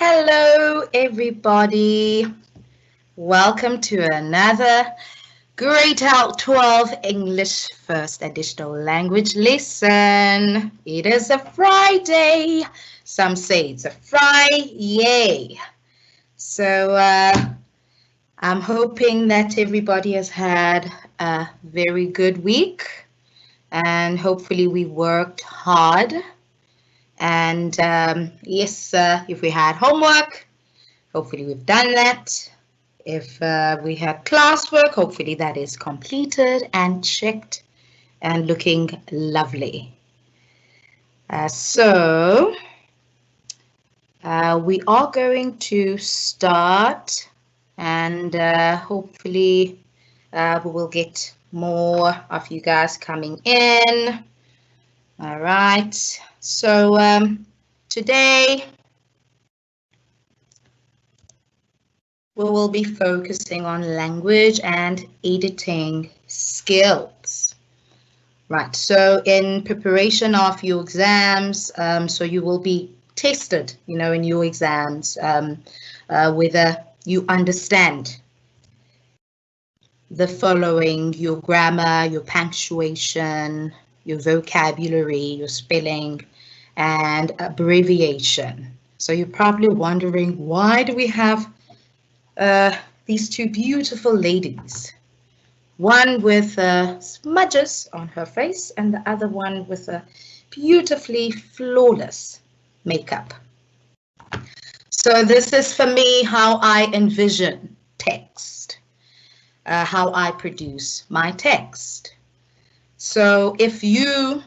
Hello, everybody. Welcome to another Grade Out 12 English First Additional Language lesson. It is a Friday. Some say it's a Friday. So I'm hoping that everybody has had a very good week and hopefully we worked hard. And yes, if we had homework, hopefully we've done that. If we had classwork, hopefully that is completed and checked and looking lovely. So we are going to start and hopefully we will get more of you guys coming in. All right, so today we will be focusing on language and editing skills. Right, so in preparation of your exams, so you will be tested, in your exams, whether you understand the following: your grammar, your punctuation, your vocabulary, your spelling, and abbreviation. So you're probably wondering, why do we have these two beautiful ladies? One with smudges on her face and the other one with a beautifully flawless makeup. So this is for me how I envision text, how I produce my text. So if you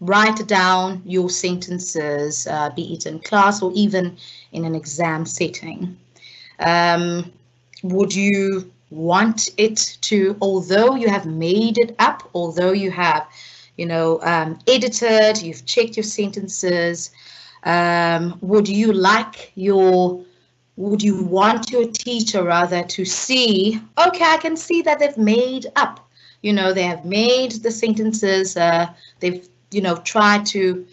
write down your sentences, be it in class or even in an exam setting, would you want it to, although you have made it up, although you have, edited, you've checked your sentences, would you want your teacher rather to see, okay, I can see that they've made up, they have made the sentences, they've, tried to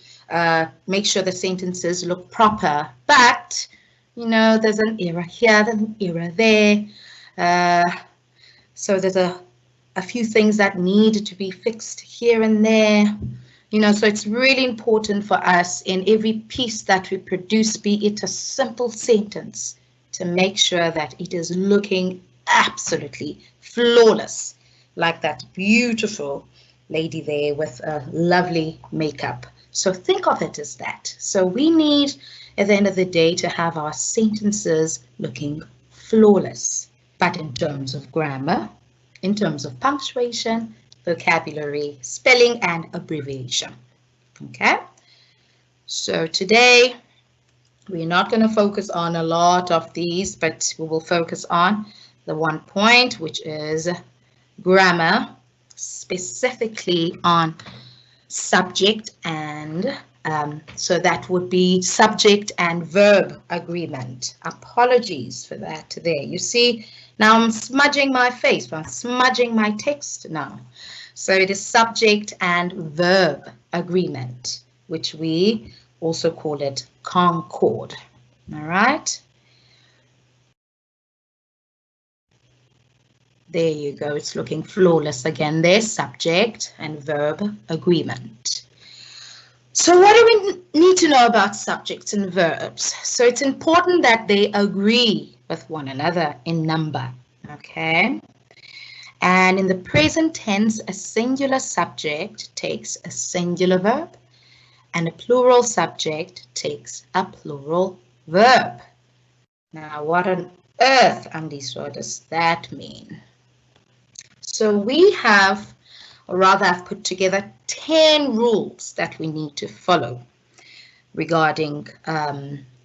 make sure the sentences look proper, but, there's an error here, there's an error there. So there's a few things that need to be fixed here and there. So it's really important for us in every piece that we produce, be it a simple sentence, to make sure that it is looking absolutely flawless, like that beautiful lady there with a lovely makeup. So think of it as that. So we need, at the end of the day, to have our sentences looking flawless, but in terms of grammar, in terms of punctuation, vocabulary, spelling, and abbreviation. Okay, so today we're not going to focus on a lot of these, but we will focus on the one point, which is grammar, specifically on subject and so that would be subject and verb agreement. Apologies for that there. You see, now I'm smudging my face, I'm smudging my text now. So it is subject and verb agreement, which we also call it concord. All right. There you go. It's looking flawless again. There's subject and verb agreement. So what do we need to know about subjects and verbs? So it's important that they agree with one another in number, okay? And in the present tense, a singular subject takes a singular verb and a plural subject takes a plural verb. Now, what on earth, Andiswa, does that mean? So we have, or rather I've put together 10 rules that we need to follow regarding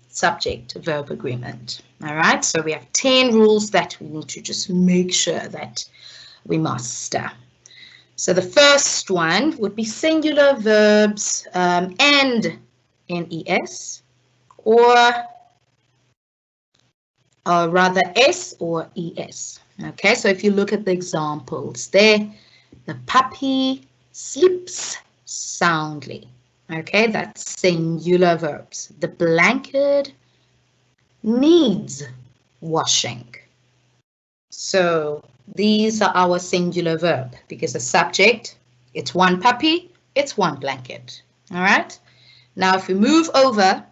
subject-verb agreement. All right, so we have 10 rules that we need to just make sure that we master. So the first one would be singular verbs end in es, or rather s or es. Okay, so if you look at the examples there, the puppy sleeps soundly. Okay, that's singular verbs. The blanket needs washing. So these are our singular verb because the subject, it's one puppy, it's one blanket. All right. Now, if we move over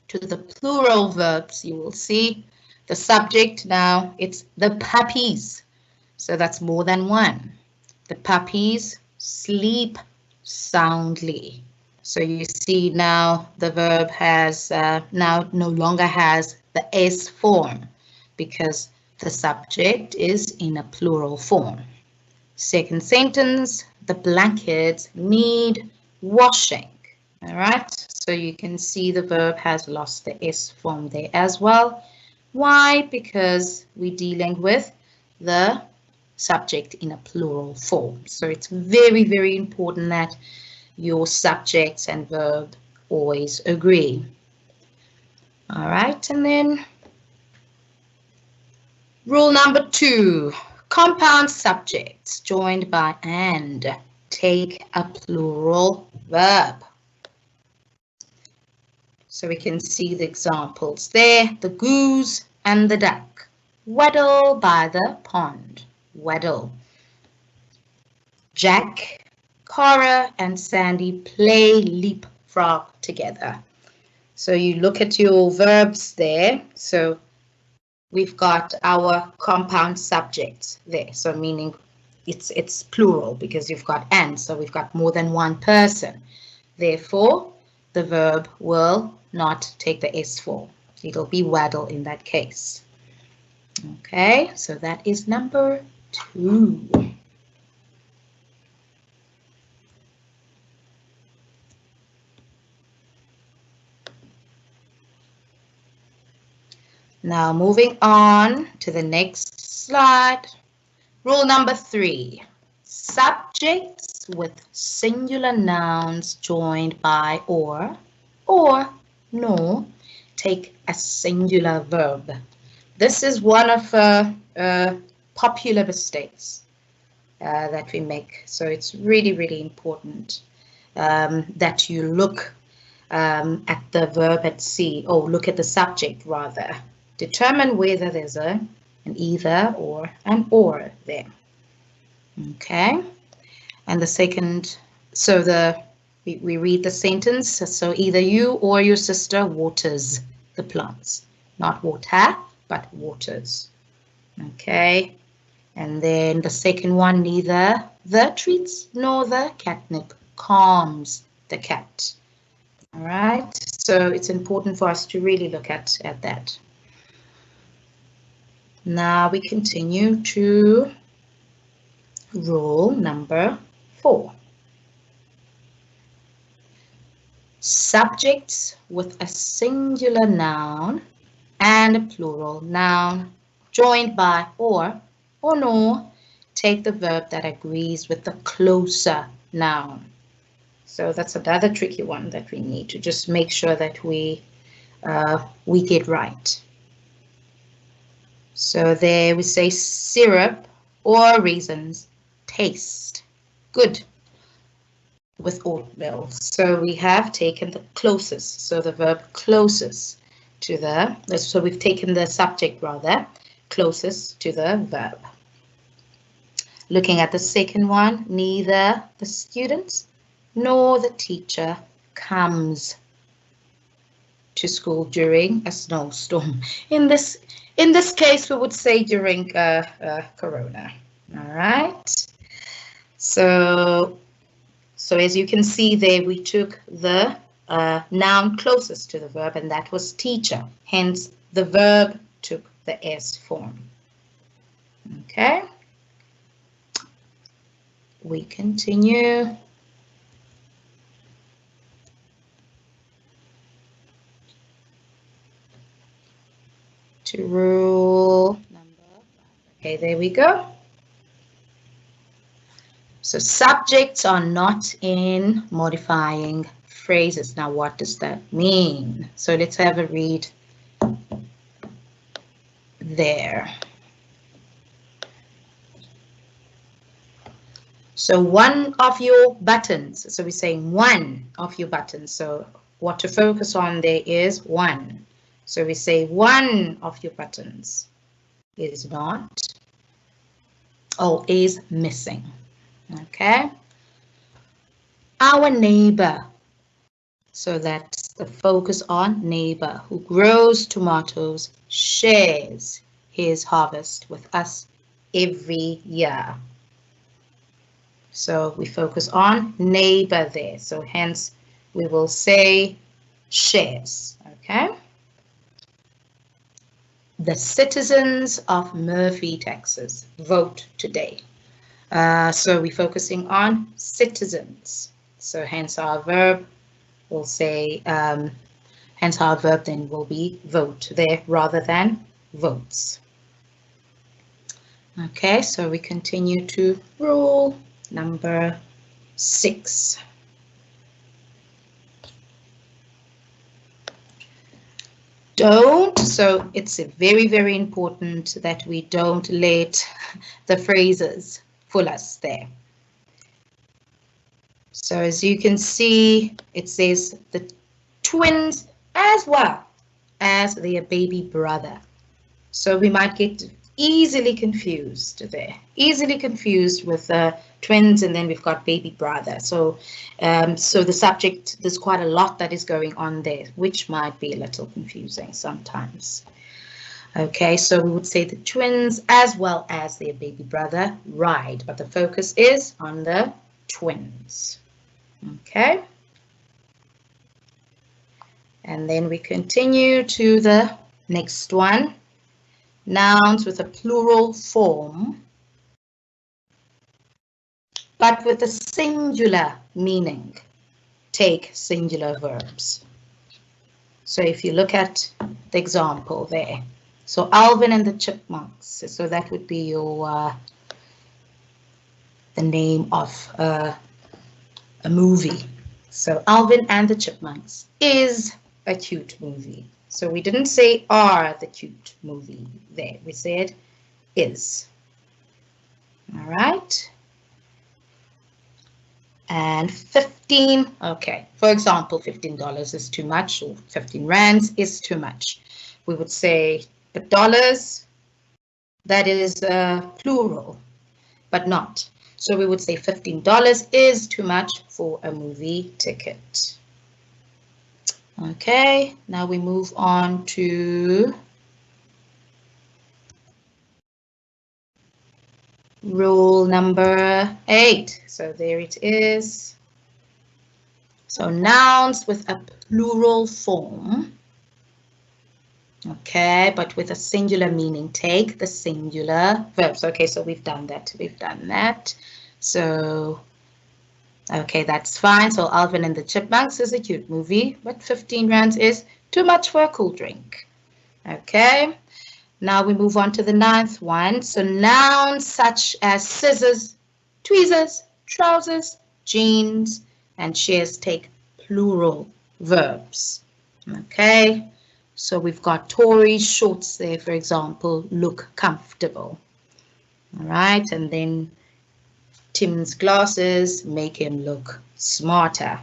to the plural verbs, you will see the subject now, it's the puppies. So that's more than one. The puppies sleep soundly. So you see now the verb has now no longer has the S form because the subject is in a plural form. Second sentence, the blankets need washing. All right, so you can see the verb has lost the S form there as well. Why? Because we're dealing with the subject in a plural form. So it's very, very important that your subjects and verb always agree. All right, and then rule number 2, compound subjects joined by and take a plural verb. So we can see the examples there, the goose and the duck. Waddle by the pond, waddle. Jack, Cora and Sandy play leapfrog together. So you look at your verbs there. So we've got our compound subjects there. So meaning it's plural because you've got and, so we've got more than one person. Therefore, the verb will not take the S form. It'll be waddle in that case. Okay, so that is number 2. Now moving on to the next slide. Rule number 3. Subjects with singular nouns joined by or no take a singular verb. This is one of popular mistakes that we make. So it's really, really important that you look at the verb at C, or look at the subject rather. Determine whether there's an either or an or there. Okay, and the second, so we read the sentence, so either you or your sister waters the plants, not water, but waters. Okay, and then the second one, neither the treats nor the catnip calms the cat. All right, so it's important for us to really look at that. Now we continue to rule number 4. Subjects with a singular noun and a plural noun joined by or no take the verb that agrees with the closer noun. So that's another tricky one that we need to just make sure that we get right. So there we say syrup or raisins taste good with oatmeal. So we have taken the closest, so the verb closest to the, so we've taken the subject rather, closest to the verb. Looking at the second one, neither the students nor the teacher comes to school during a snowstorm. In this case, we would say during Corona. All right. So as you can see there, we took the noun closest to the verb, and that was teacher. Hence, the verb took the S form. Okay. We continue. To rule number 5. Okay, there we go. So subjects are not in modifying phrases. Now, what does that mean? So let's have a read there. So one of your buttons. So we're saying one of your buttons. So what to focus on there is one. So we say one of your buttons is not or is missing. Okay. Our neighbor. So that's the focus on neighbor who grows tomatoes, shares his harvest with us every year. So we focus on neighbor there. So hence we will say shares. Okay. The citizens of Murphy, Texas vote today. So we're focusing on citizens. So hence our verb will say, hence our verb then will be vote there rather than votes. Okay, so we continue to rule number 6. Don't, so it's very, very important that we don't let the phrases fool us there. So as you can see, it says the twins as well as their baby brother. So we might get easily confused there, easily confused with twins, and then we've got baby brother. So, so the subject, there's quite a lot that is going on there, which might be a little confusing sometimes. Okay, so we would say the twins as well as their baby brother ride, but the focus is on the twins. Okay. And then we continue to the next one. Nouns with a plural form, but with a singular meaning. Take singular verbs. So if you look at the example there. So Alvin and the Chipmunks. So that would be your the name of a movie. So Alvin and the Chipmunks is a cute movie. So we didn't say are the cute movie there. We said is. All right. And 15, okay. For example, $15 is too much, or 15 rands is too much. We would say, but dollars, that is plural, but not. So we would say $15 is too much for a movie ticket. Okay, now we move on to rule number 8. So there it is. So nouns with a plural form. Okay, but with a singular meaning. Take the singular verbs. Okay, so we've done that. We've done that. So, okay, that's fine. So Alvin and the Chipmunks is a cute movie, but 15 rands is too much for a cool drink. Okay. Now we move on to the 9th one. So nouns such as scissors, tweezers, trousers, jeans, and shares take plural verbs. Okay, so we've got Tori's shorts there, for example, look comfortable. All right, and then Tim's glasses make him look smarter.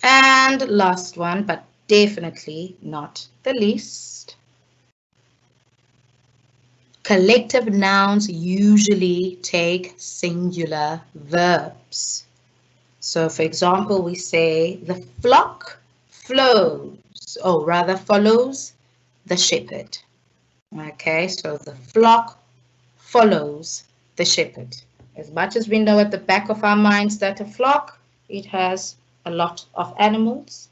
And last one, but definitely not the least. Collective nouns usually take singular verbs. So for example, we say the flock flows, or rather follows the shepherd. Okay, so the flock follows the shepherd. As much as we know at the back of our minds that a flock, it has a lot of animals,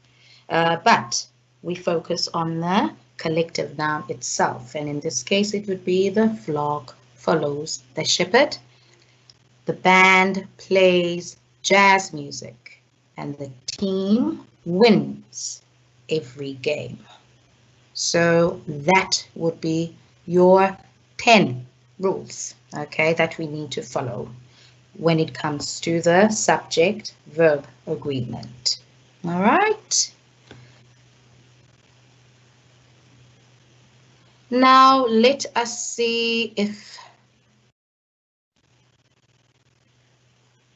but we focus on the collective noun itself, and in this case it would be the flock follows the shepherd. The band plays jazz music and the team wins every game. So that would be your 10 rules, okay, that we need to follow when it comes to the subject-verb agreement. All right. Now let us see if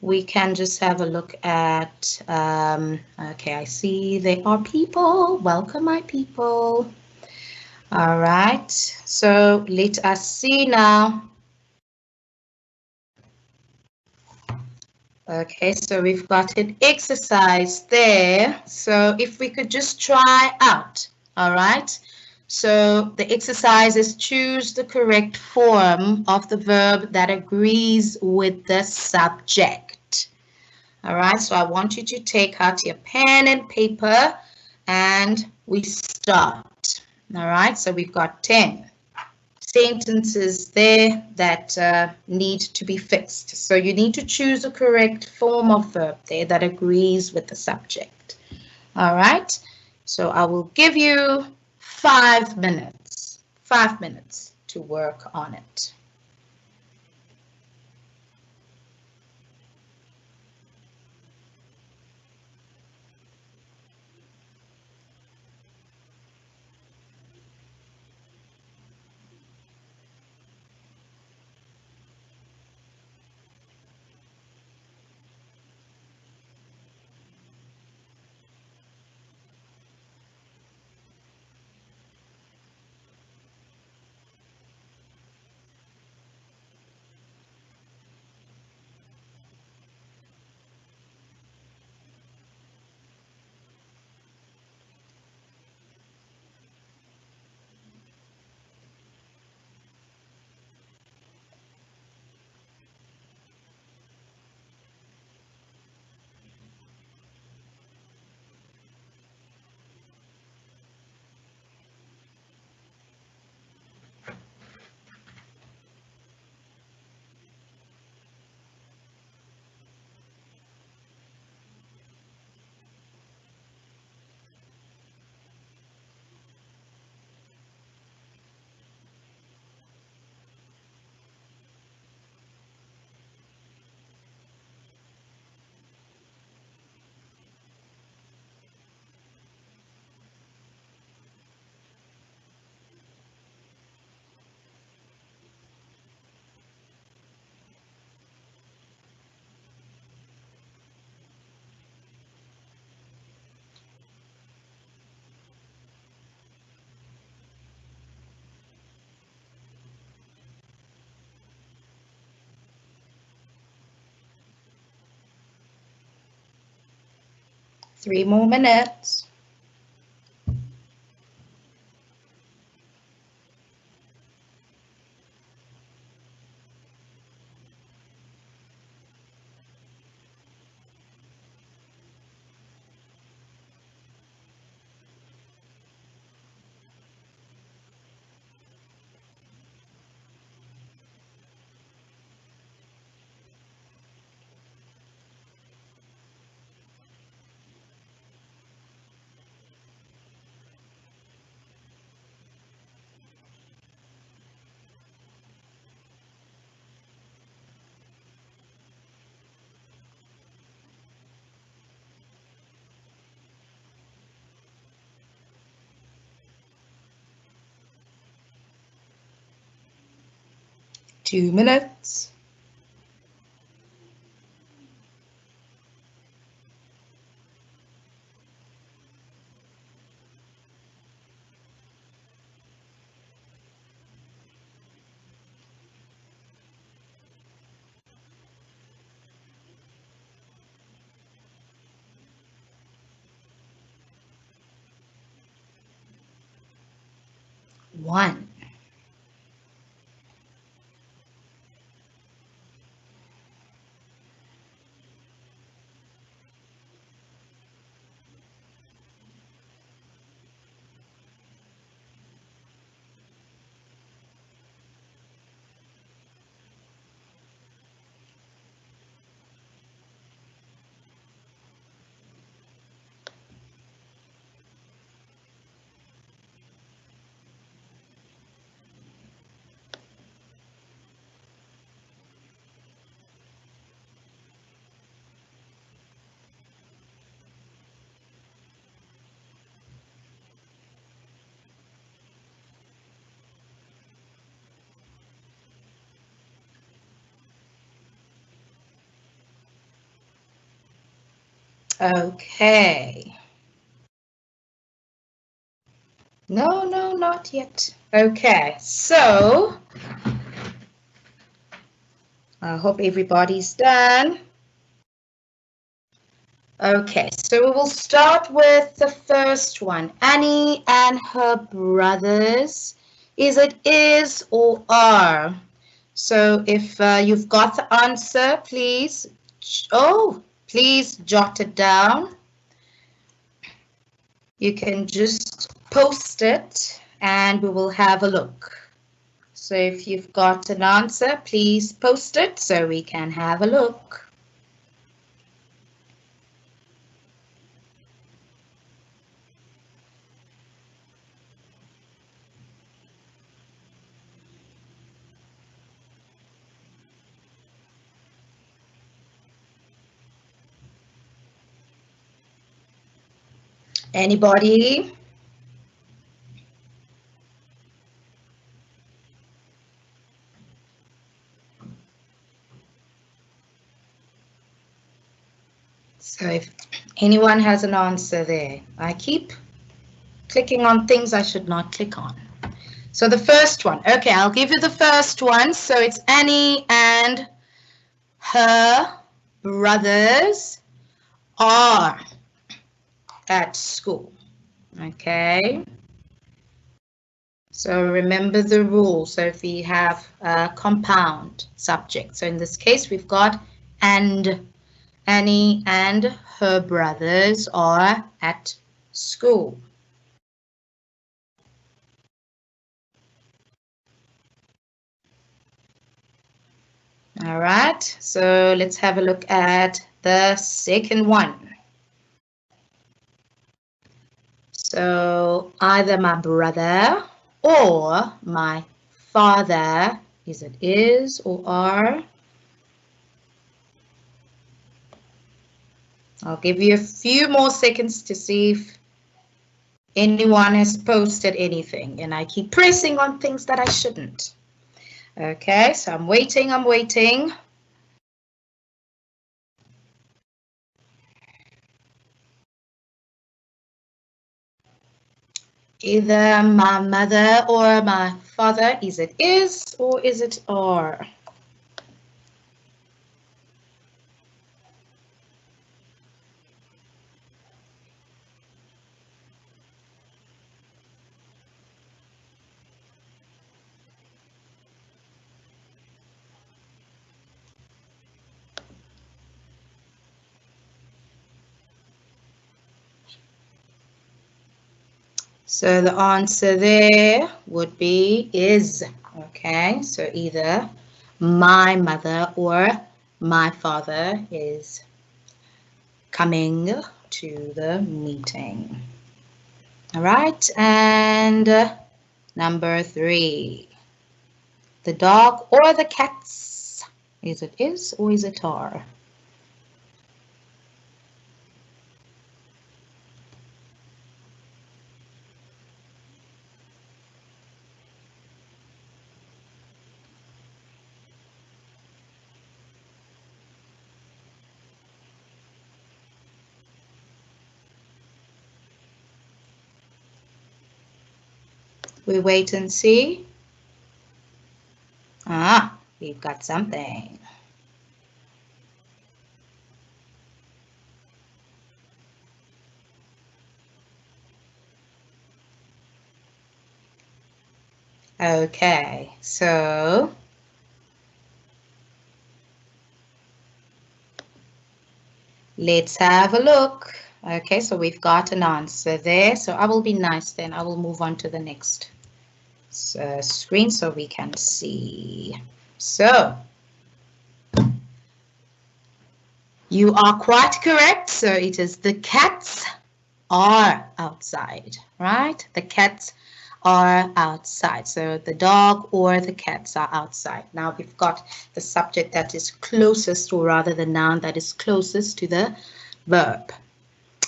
we can just have a look at, okay, I see there are people. Welcome, my people. All right, so let us see now. Okay, so we've got an exercise there. So if we could just try out, all right? So the exercise is choose the correct form of the verb that agrees with the subject. All right, so I want you to take out your pen and paper and we start. All right, so we've got 10 sentences there that need to be fixed. So you need to choose the correct form of verb there that agrees with the subject. All right, so I will give you 5 minutes, 5 minutes to work on it. Three more minutes. Two minutes. One. Okay. No, not yet. Okay, so I hope everybody's done. Okay, so we will start with the first one. Annie and her brothers. Is it is or are? So if you've got the answer, please jot it down. You can just post it and we will have a look. So if you've got an answer, please post it so we can have a look. Anybody? So if anyone has an answer there, I keep clicking on things I should not click on. So the first one, okay, I'll give you the first one. So it's Annie and her brothers are at school, okay? So remember the rule. So if we have a compound subject, so in this case we've got and. Annie and her brothers are at school. All right, so let's have a look at the second one. So either my brother or my father, is it is or are? I'll give you a few more seconds to see if anyone has posted anything, and I keep pressing on things that I shouldn't. Okay, so I'm waiting. Either my mother or my father, is it is or is it are? So the answer there would be is. Okay, so either my mother or my father is coming to the meeting. All right, and number 3. The dog or the cats? Is it is or is it are? We wait and see. Ah, we've got something. Okay, so let's have a look. Okay, so we've got an answer there. So I will be nice then. I will move on to the next screen so we can see. So you are quite correct. So it is the cats are outside, right? The cats are outside. So the dog or the cats are outside. Now we've got the subject that is closest, or rather the noun that is closest to the verb.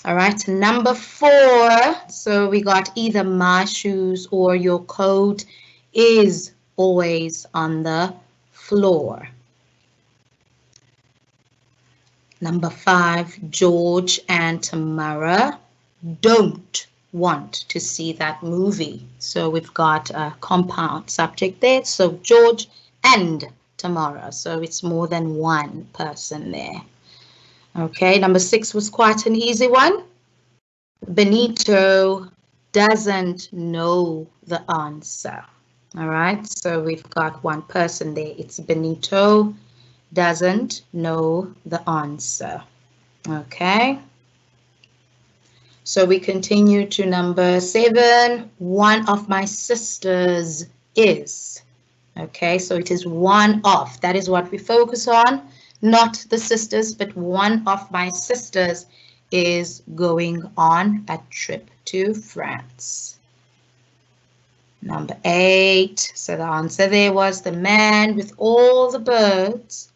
All right, number 4. So we got either my shoes or your coat is always on the floor. Number 5, George and Tamara don't want to see that movie. So we've got a compound subject there. So George and Tamara. So it's more than one person there. Okay, number 6 was quite an easy one. Benito doesn't know the answer. All right, so we've got one person there. It's Benito doesn't know the answer. Okay. So we continue to number 7. One of my sisters is. Okay, so it is one of. That is what we focus on. Not the sisters, but one of my sisters is going on a trip to France. Number 8. So the answer there was the man with all the birds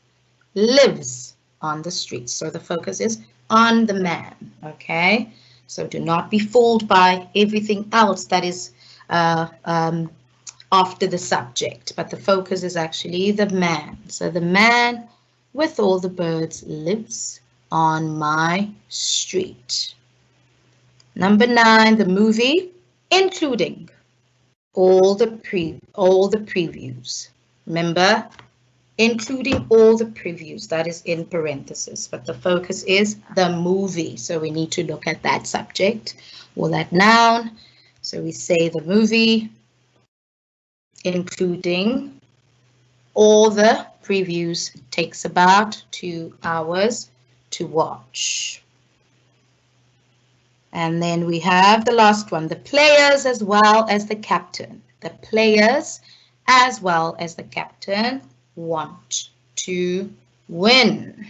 lives on the street. So the focus is on the man. Okay. So do not be fooled by everything else that is after the subject, but the focus is actually the man. So the man with all the birds lives on my street. Number 9, the movie, including all the previews. Remember, including all the previews, that is in parentheses, but the focus is the movie. So we need to look at that subject or that noun. So we say the movie, including all the previews, takes about 2 hours to watch. And then we have the last one, the players as well as the captain. The players as well as the captain want to win.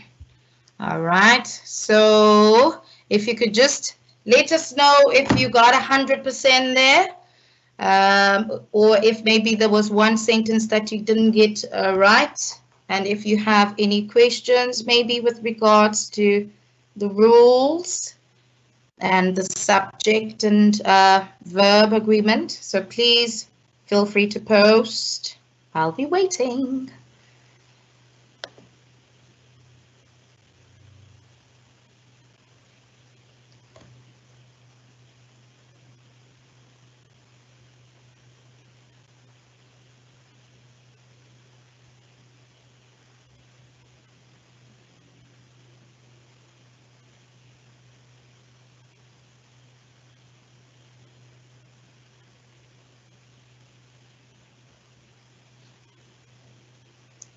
All right, so if you could just let us know if you got 100% there, or if maybe there was one sentence that you didn't get right, and if you have any questions maybe with regards to the rules and the subject and verb agreement, so please feel free to post. I'll be waiting.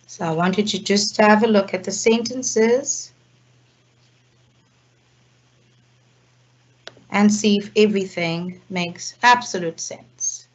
So I want you to just have a look at the sentences and see if everything makes absolute sense.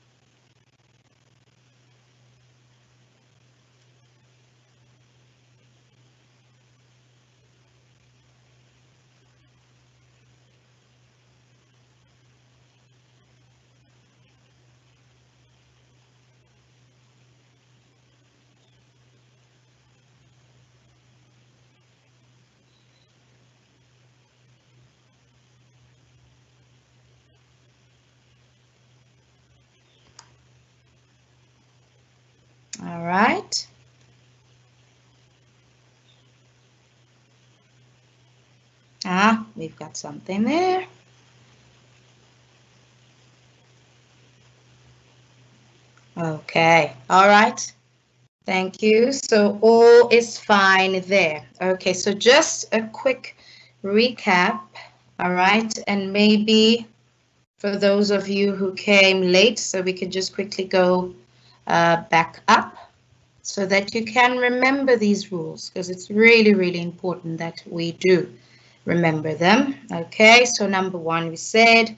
All right. We've got something there. Okay, all right. Thank you. So all is fine there. Okay, so just a quick recap. All right, and maybe for those of you who came late, so we can just quickly go back up so that you can remember these rules, because it's really, really important that we do remember them. Okay, so number 1, we said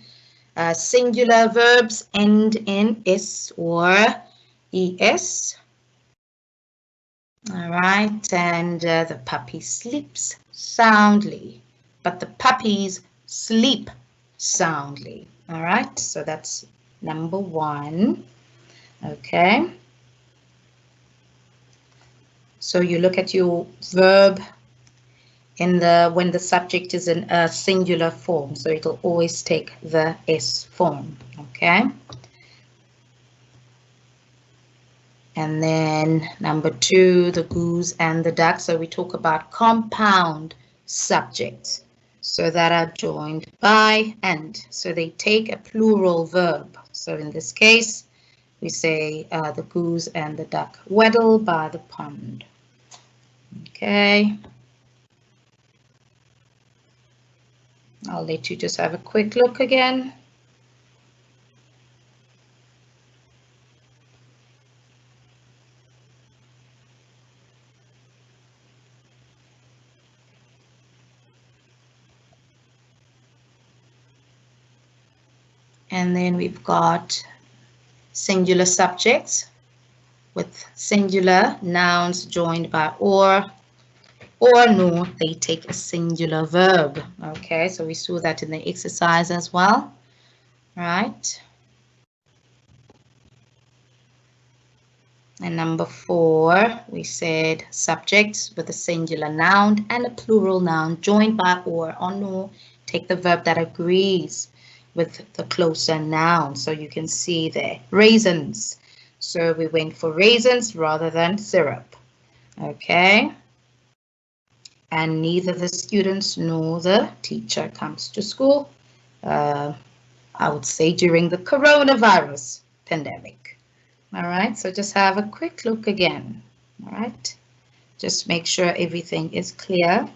singular verbs end in S or ES. All right, and the puppy sleeps soundly, but the puppies sleep soundly. All right, so that's number 1. Okay. So you look at your verb in when the subject is in a singular form, so it'll always take the S form. Okay. And then number 2, the goose and the duck. So we talk about compound subjects, so that are joined by and. So they take a plural verb. So in this case, we say the goose and the duck waddle by the pond. Okay. I'll let you just have a quick look again. And then we've got singular subjects with singular nouns joined by or no, they take a singular verb. Okay, so we saw that in the exercise as well, right? And number 4, we said subjects with a singular noun and a plural noun joined by or no, take the verb that agrees with the closer noun. So you can see there, raisins. So we went for raisins rather than syrup. Okay. And neither the students nor the teacher comes to school, I would say during the coronavirus pandemic. All right, so just have a quick look again. All right, just make sure everything is clear.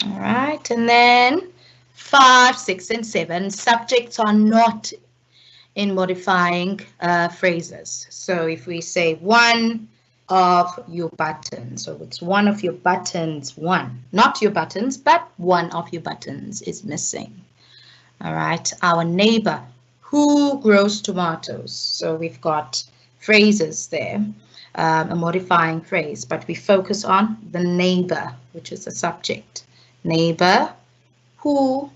All right, and then 5, 6, and 7, subjects are not in modifying phrases. So if we say one of your buttons, so it's one of your buttons, one, not your buttons, but one of your buttons is missing. All right, our neighbor, who grows tomatoes? So we've got phrases there, a modifying phrase, but we focus on the neighbor, which is the subject. Neighbor who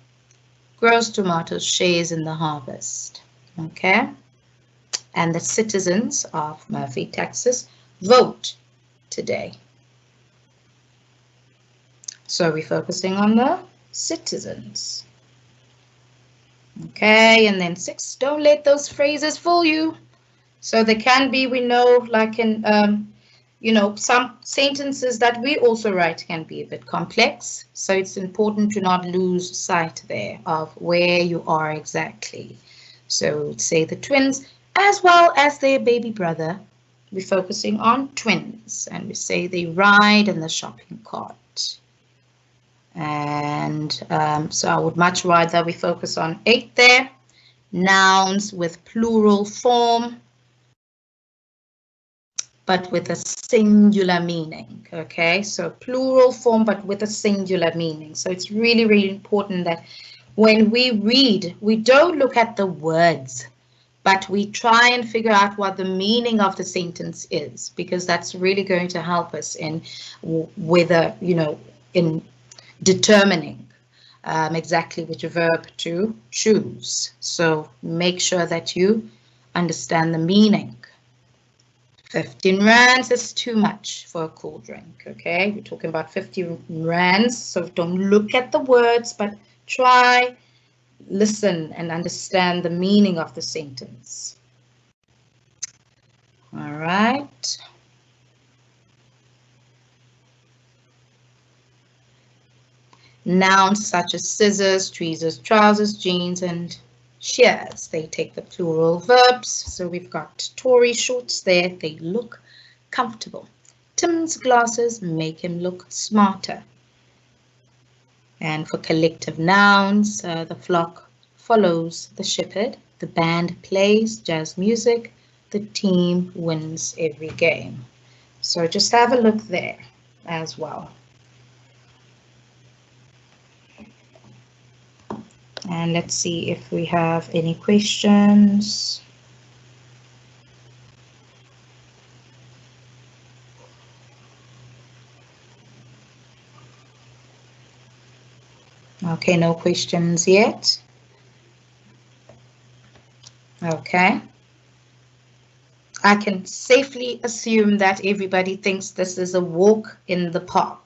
grows tomatoes shares in the harvest. Okay, and the citizens of Murphy, Texas vote today. So we're focusing on the citizens. Okay, and then 6, don't let those phrases fool you. So there can be, we know, like in, some sentences that we also write can be a bit complex. So it's important to not lose sight there of where you are exactly. So say the twins, as well as their baby brother, we're focusing on twins. And we say they ride in the shopping cart. And so I would much rather we focus on 8 there. Nouns with plural form, but with a singular meaning. Okay, so plural form, but with a singular meaning. So it's really, really important that when we read, we don't look at the words, but we try and figure out what the meaning of the sentence is, because that's really going to help us in whether, in determining exactly which verb to choose. So make sure that you understand the meaning. 15 rands is too much for a cool drink, okay? We're talking about 50 rands, so don't look at the words, but try, listen, and understand the meaning of the sentence. All right. Nouns such as scissors, tweezers, trousers, jeans, and shears, they take the plural verbs. So we've got Tory shorts there, they look comfortable. Tim's glasses make him look smarter. And for collective nouns, the flock follows the shepherd, the band plays jazz music, the team wins every game. So just have a look there as well. And let's see if we have any questions. Okay, no questions yet. Okay. I can safely assume that everybody thinks this is a walk in the park.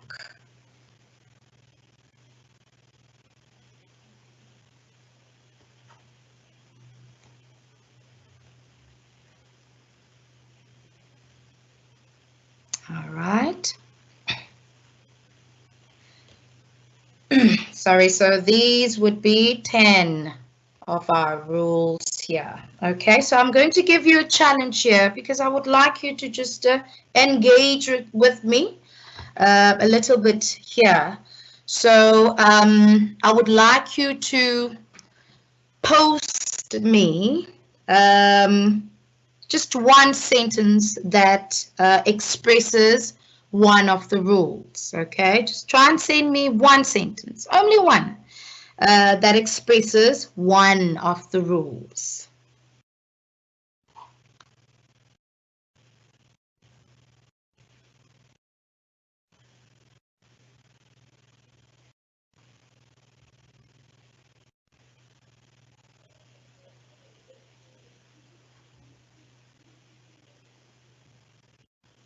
All right. Sorry, so these would be 10 of our rules here. Okay, so I'm going to give you a challenge here because I would like you to just engage with me a little bit here. So I would like you to post me just one sentence that expresses one of the rules, okay? Just try and send me one sentence, only one, that expresses one of the rules.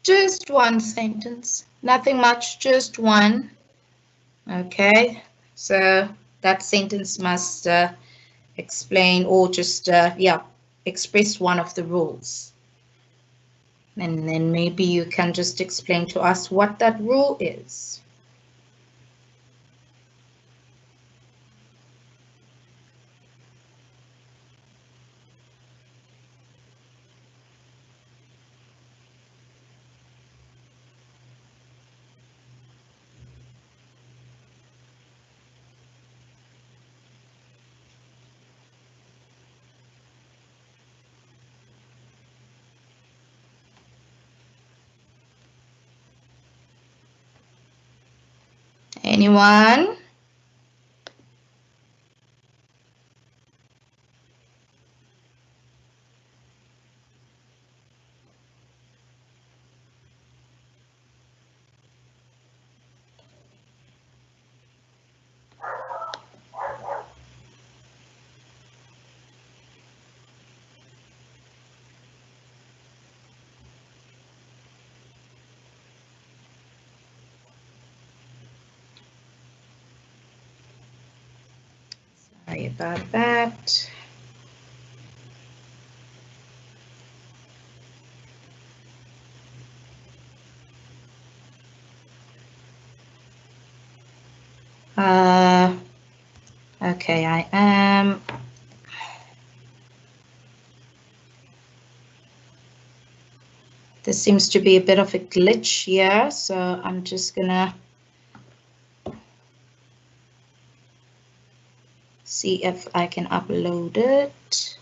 Just one sentence, nothing much, just one. Okay, so that sentence must explain or just, yeah, express one of the rules. And then maybe you can just explain to us what that rule is. Anyone? Sorry about that. Okay, I am. There seems to be a bit of a glitch here, so I'm just gonna see if I can upload it.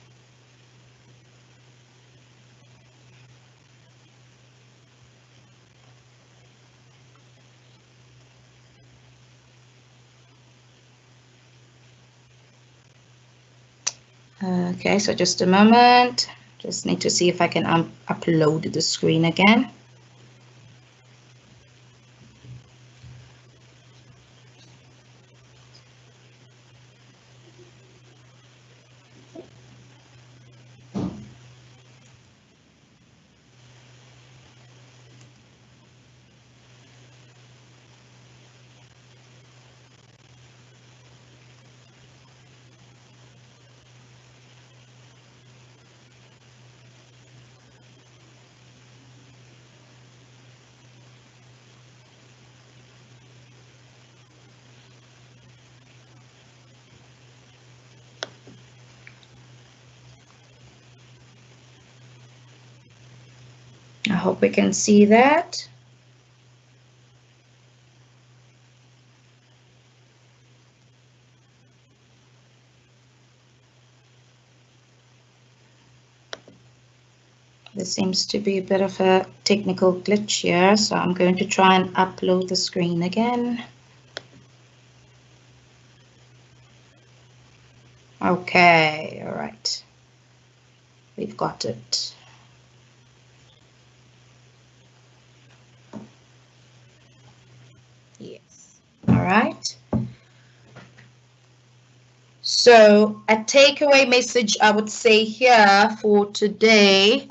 Okay, so just a moment. Just need to see if I can upload the screen again. I hope we can see that. There seems to be a bit of a technical glitch here, so I'm going to try and upload the screen again. Okay, all right. We've got it. Yes, all right. So a takeaway message I would say here for today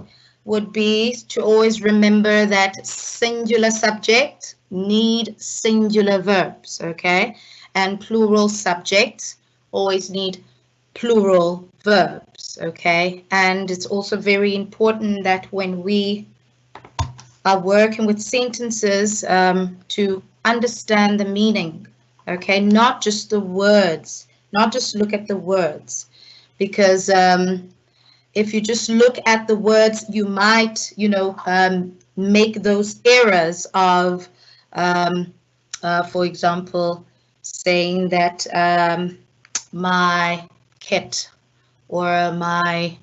would be to always remember that singular subject need singular verbs, okay? And plural subjects always need plural verbs, okay? And it's also very important that when we are working with sentences to understand the meaning, okay? Not just the words, not just look at the words, because if you just look at the words, you might, make those errors of, for example, saying that my cat or my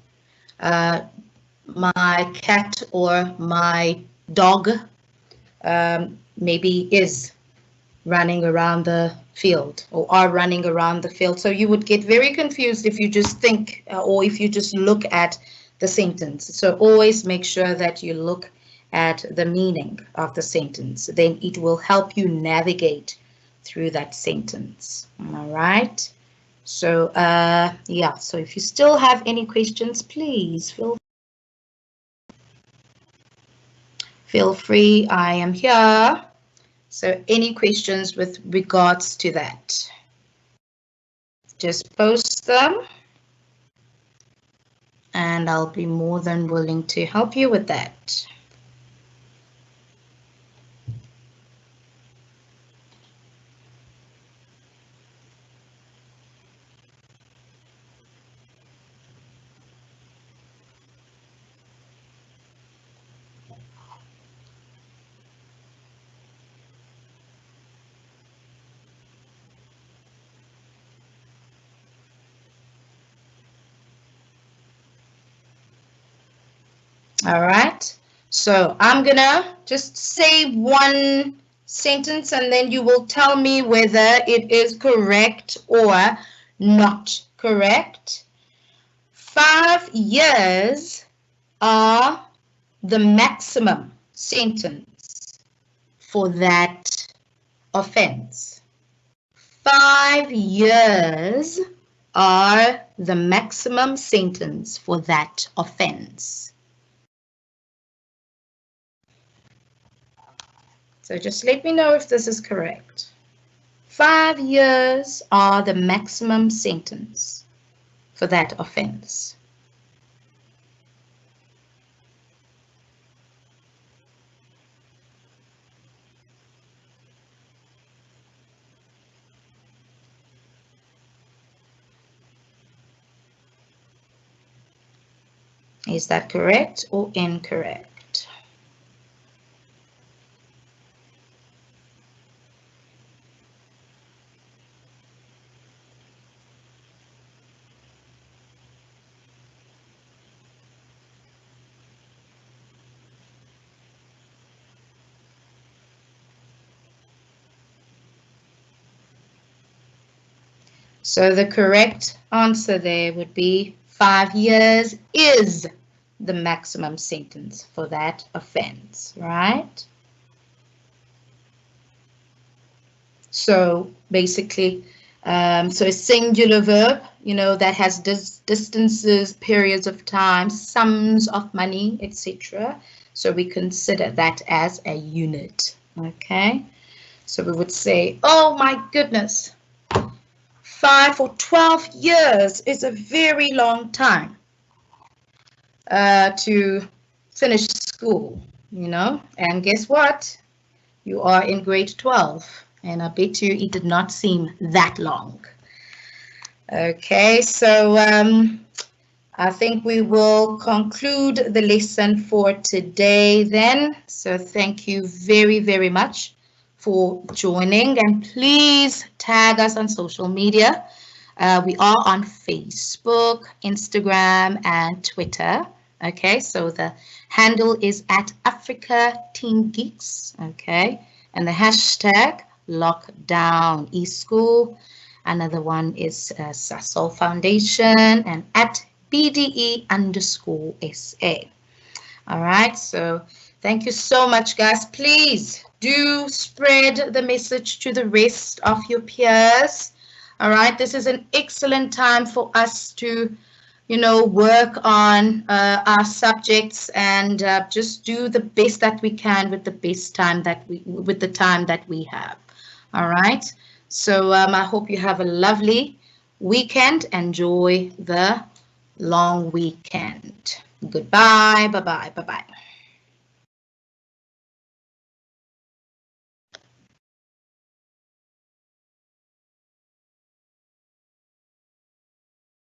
cat or my dog maybe is running around the field or are running around the field. So you would get very confused if you just think or if you just look at the sentence. So always make sure that you look at the meaning of the sentence. Then it will help you navigate through that sentence. All right. So yeah, so if you still have any questions, please feel free. I am here. So any questions with regards to that? Just post them and I'll be more than willing to help you with that. All right, so I'm gonna just say one sentence and then you will tell me whether it is correct or not correct. 5 years are the maximum sentence for that offense. 5 years are the maximum sentence for that offense. So just let me know if this is correct. 5 years are the maximum sentence for that offense. Is that correct or incorrect? So the correct answer there would be 5 years is the maximum sentence for that offense, right? So basically, so a singular verb, that has distances, periods of time, sums of money, etc. So we consider that as a unit, okay? So we would say, oh my goodness, 5 or 12 years is a very long time to finish school, and guess what? You are in grade 12, and I bet you it did not seem that long. Okay, so I think we will conclude the lesson for today then. So thank you very, very much for joining, and please tag us on social media. We are on Facebook, Instagram, and Twitter. Okay, so the handle is at Africa Teen Geeks. Okay, and the hashtag lockdown eSchool. Another one is Sasol Foundation and at BDE_SA. All right, so thank you so much, guys. Please do spread the message to the rest of your peers. All right, this is an excellent time for us to you know, work on our subjects and just do the best that we can with the time that we have. All right. So I hope you have a lovely weekend. Enjoy the long weekend. Goodbye. Bye bye. Bye bye.